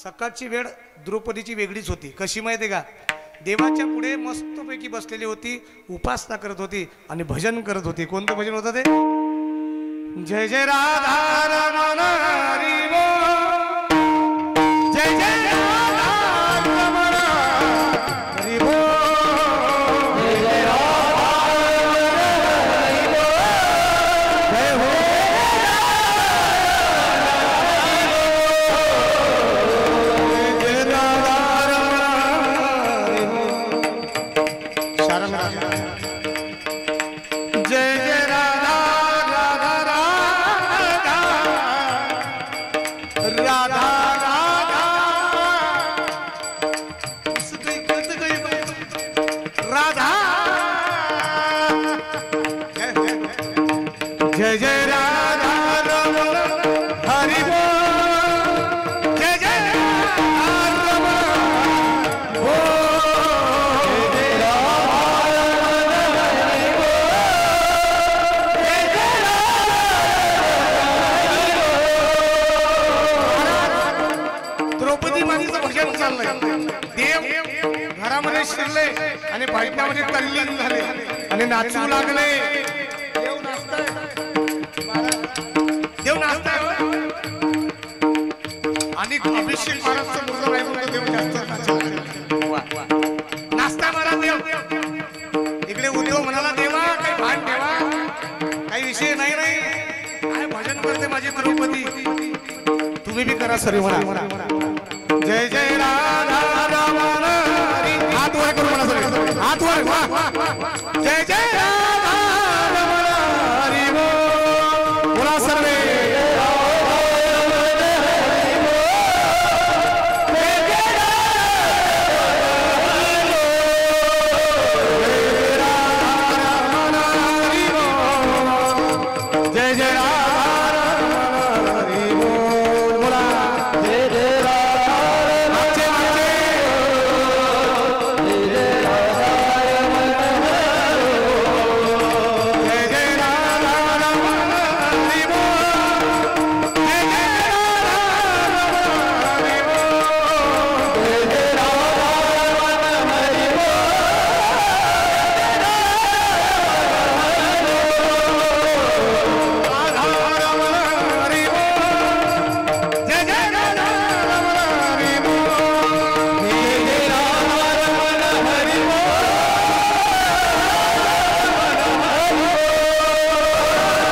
सकाळची वेळ द्रौपदीची वेगळीच होती. कशी माहिती का? देवाच्या पुढे मस्तपैकी बसलेली होती, उपासना करत होती आणि भजन करत होती. कोणतं भजन होतं ते? जय जय राधा रमण हरी बोल, जय जय राधा रमण हरी बोल, जय जय राधा हरी बोल, जय हो जय राधा रमण हरी बोल. शरण जय जय राधा राधा राधा राधा राधा जय जय राधा रमण हरि बोल, जय जय राधा रमण बोल, जय जय द्रौपदी मातेचं भजन चाललंय. देव घरामध्ये शिरले आणि भजनामध्ये तल्लीन झाले आणि नाचू लागले. देव नाचताय, देव नाचताय आणि अभिषेक महाराजचं मुलगा ऐकून देव जास्त नाचता मारा. देव इकडे उद्धव म्हणाला, देवा काही भान ठेवा, काही विषय नाही. काय भजन करते माझी द्रौपदी, तुम्ही भी करा सरी म्हणा. जय जय